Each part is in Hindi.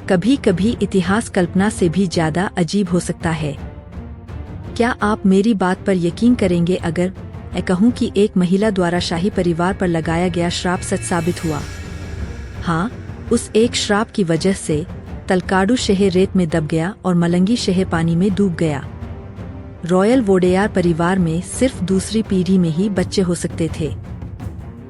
कभी कभी इतिहास कल्पना से भी ज्यादा अजीब हो सकता है। क्या आप मेरी बात पर यकीन करेंगे अगर मैं कहूं कि एक महिला द्वारा शाही परिवार पर लगाया गया श्राप सच साबित हुआ? हाँ, उस एक श्राप की वजह से तलकाडू शहर रेत में दब गया और मलंगी शहर पानी में डूब गया। रॉयल वोडेयार परिवार में सिर्फ दूसरी पीढ़ी में ही बच्चे हो सकते थे।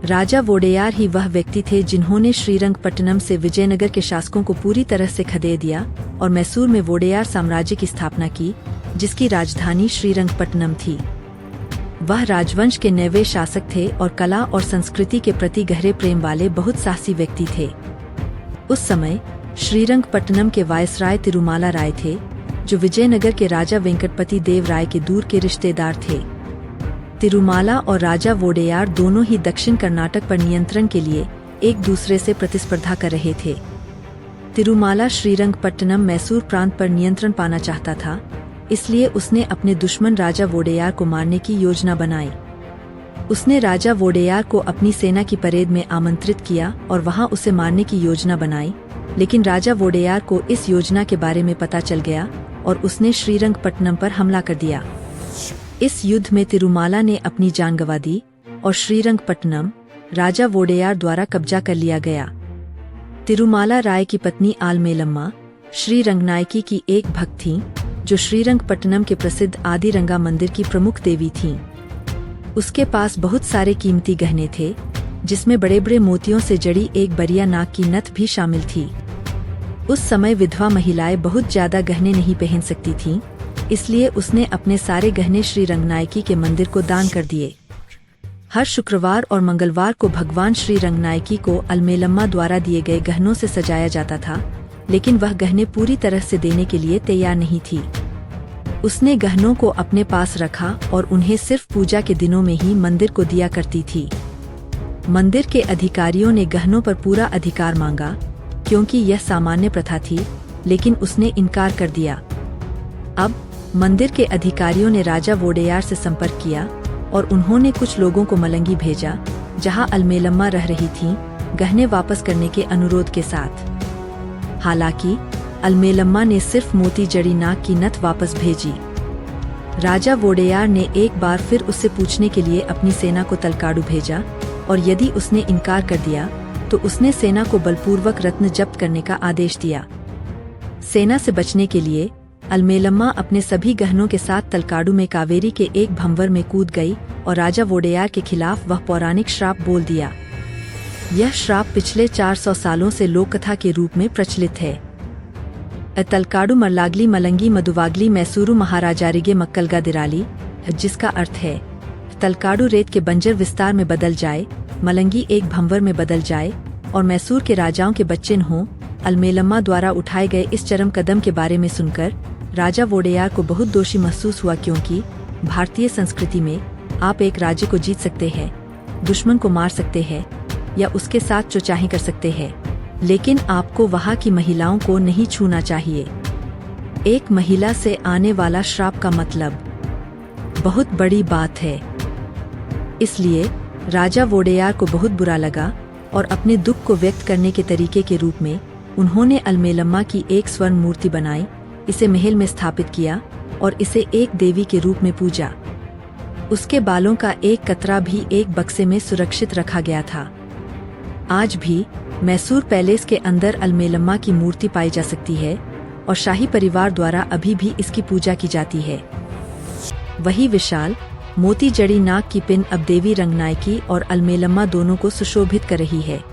राजा वोडेयार ही वह व्यक्ति थे जिन्होंने श्रीरंगपट्टनम से विजयनगर के शासकों को पूरी तरह से खदेड़ दिया और मैसूर में वोडेयार साम्राज्य की स्थापना की, जिसकी राजधानी श्रीरंगपट्टनम थी। वह राजवंश के 9वें शासक थे और कला और संस्कृति के प्रति गहरे प्रेम वाले बहुत साहसी व्यक्ति थे। उस समय श्रीरंगपट्टनम के वायसराय तिरुमाला राय थे, जो विजयनगर के राजा वेंकटपति देव राय के दूर के रिश्तेदार थे। तिरुमाला और राजा वोडेयार दोनों ही दक्षिण कर्नाटक पर नियंत्रण के लिए एक दूसरे से प्रतिस्पर्धा कर रहे थे। तिरुमाला श्रीरंगपट्टनम मैसूर प्रांत पर नियंत्रण पाना चाहता था, इसलिए उसने अपने दुश्मन राजा वोडेयार को मारने की योजना बनाई। उसने राजा वोडेयार को अपनी सेना की परेड में आमंत्रित किया और वहां उसे मारने की योजना बनाई, लेकिन राजा वोडेयार को इस योजना के बारे में पता चल गया और उसने श्रीरंगपट्टनम पर हमला कर दिया। इस युद्ध में तिरुमाला ने अपनी जान गंवा दी और श्रीरंगपट्टनम राजा वोडेयार द्वारा कब्जा कर लिया गया। तिरुमाला राय की पत्नी आलमेलम्मा श्रीरंगनायकी की एक भक्त थीं, जो श्रीरंगपट्टनम के प्रसिद्ध आदिरंगा मंदिर की प्रमुख देवी थीं। उसके पास बहुत सारे कीमती गहने थे, जिसमें बड़े बड़े मोतियों से जड़ी एक बरिया नाग की नथ भी शामिल थी। उस समय विधवा महिलाएं बहुत ज्यादा गहने नहीं पहन सकती थीं, इसलिए उसने अपने सारे गहने श्रीरंगनायकी के मंदिर को दान कर दिए। हर शुक्रवार और मंगलवार को भगवान श्रीरंगनायकी को अलमेलम्मा द्वारा दिए गए गहनों से सजाया जाता था, लेकिन वह गहने पूरी तरह से देने के लिए तैयार नहीं थी। उसने गहनों को अपने पास रखा और उन्हें सिर्फ पूजा के दिनों में ही मंदिर को दिया करती थी। मंदिर के अधिकारियों ने गहनों पर पूरा अधिकार मांगा, क्योंकि यह सामान्य प्रथा थी, लेकिन उसने इनकार कर दिया। अब मंदिर के अधिकारियों ने राजा वोडेयार से संपर्क किया और उन्होंने कुछ लोगों को मलंगी भेजा, जहां अलमेलम्मा रह रही थीं, गहने वापस करने के अनुरोध के साथ। हालांकि अलमेलम्मा ने सिर्फ मोती जड़ी नाग की नथ वापस भेजी। राजा वोडेयार ने एक बार फिर उससे पूछने के लिए अपनी सेना को तलकाडू भेजा, और यदि उसने इनकार कर दिया तो उसने सेना को बलपूर्वक रत्न जब्त करने का आदेश दिया। सेना से बचने के लिए अलमेलम्मा अपने सभी गहनों के साथ तलकाडू में कावेरी के एक भंवर में कूद गई और राजा वोडेयार के खिलाफ वह पौराणिक श्राप बोल दिया। यह श्राप पिछले 400 सालों से लोक कथा के रूप में प्रचलित है। तलकाडू मरलागली मलंगी मधुवागली मैसूरू महाराजारिगे मक्कलगा दिराली, जिसका अर्थ है तलकाडू रेत के बंजर विस्तार में बदल जाए, मलंगी एक भंवर में बदल जाए और मैसूर के राजाओं के बच्चे न हों। अलमेलम्मा द्वारा उठाए गए इस चरम कदम के बारे में सुनकर राजा वोडेयार को बहुत दोषी महसूस हुआ, क्योंकि भारतीय संस्कृति में आप एक राज्य को जीत सकते हैं, दुश्मन को मार सकते हैं या उसके साथ जो चाहे कर सकते हैं, लेकिन आपको वहाँ की महिलाओं को नहीं छूना चाहिए। एक महिला से आने वाला श्राप का मतलब बहुत बड़ी बात है। इसलिए राजा वोडेयार को बहुत बुरा लगा और अपने दुख को व्यक्त करने के तरीके के रूप में उन्होंने अलमेलम्मा की एक स्वर्ण मूर्ति बनाई, इसे महल में स्थापित किया और इसे एक देवी के रूप में पूजा। उसके बालों का एक कतरा भी एक बक्से में सुरक्षित रखा गया था। आज भी मैसूर पैलेस के अंदर अलमेलम्मा की मूर्ति पाई जा सकती है और शाही परिवार द्वारा अभी भी इसकी पूजा की जाती है। वही विशाल मोती जड़ी नाग की पिन अब देवी रंगनायकी और अलमेलम्मा दोनों को सुशोभित कर रही है।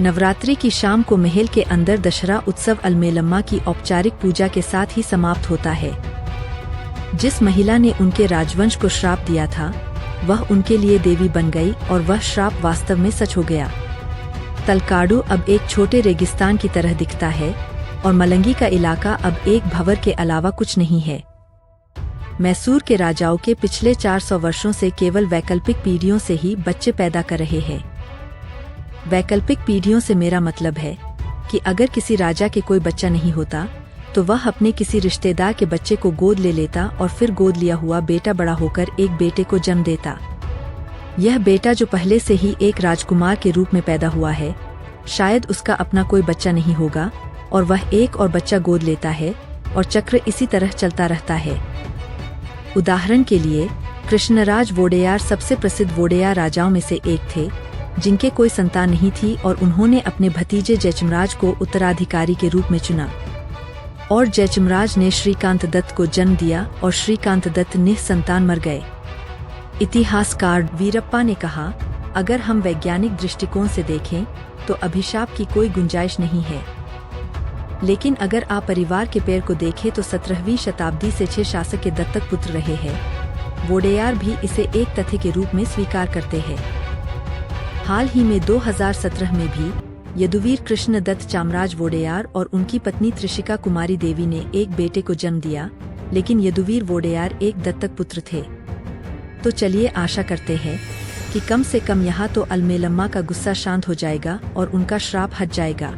नवरात्रि की शाम को महल के अंदर दशहरा उत्सव अलमेलम्मा की औपचारिक पूजा के साथ ही समाप्त होता है। जिस महिला ने उनके राजवंश को श्राप दिया था, वह उनके लिए देवी बन गई और वह श्राप वास्तव में सच हो गया। तलकाडू अब एक छोटे रेगिस्तान की तरह दिखता है और मलंगी का इलाका अब एक भंवर के अलावा कुछ नहीं है। मैसूर के राजाओं के पिछले 400 वर्षों से केवल वैकल्पिक पीढ़ियों से ही बच्चे पैदा कर रहे हैं। वैकल्पिक पीढ़ियों से मेरा मतलब है कि अगर किसी राजा के कोई बच्चा नहीं होता तो वह अपने किसी रिश्तेदार के बच्चे को गोद ले लेता और फिर गोद लिया हुआ बेटा बड़ा होकर एक बेटे को जन्म देता। यह बेटा जो पहले से ही एक राजकुमार के रूप में पैदा हुआ है, शायद उसका अपना कोई बच्चा नहीं होगा और वह एक और बच्चा गोद लेता है और चक्र इसी तरह चलता रहता है। उदाहरण के लिए कृष्णराज वोडेयार सबसे प्रसिद्ध वोडेयार राजाओं में से एक थे, जिनके कोई संतान नहीं थी और उन्होंने अपने भतीजे जयचमराज को उत्तराधिकारी के रूप में चुना और जयचमराज ने श्रीकांत दत्त को जन्म दिया और श्रीकांत दत्त निःसंतान मर गए। इतिहासकार वीरप्पा ने कहा, अगर हम वैज्ञानिक दृष्टिकोण से देखें तो अभिशाप की कोई गुंजाइश नहीं है, लेकिन अगर आप परिवार के पेड़ को देखें तो 17वीं शताब्दी से 6 शासक के दत्तक पुत्र रहे हैं। वोडेयार भी इसे एक तथ्य के रूप में स्वीकार करते हैं। हाल ही में 2017 में भी यदुवीर कृष्ण दत्त चामराज वोडेयार और उनकी पत्नी त्रिशिका कुमारी देवी ने एक बेटे को जन्म दिया, लेकिन यदुवीर वोडेयार एक दत्तक पुत्र थे। तो चलिए आशा करते हैं कि कम से कम यहाँ तो अलमेलम्मा का गुस्सा शांत हो जाएगा और उनका श्राप हट जाएगा।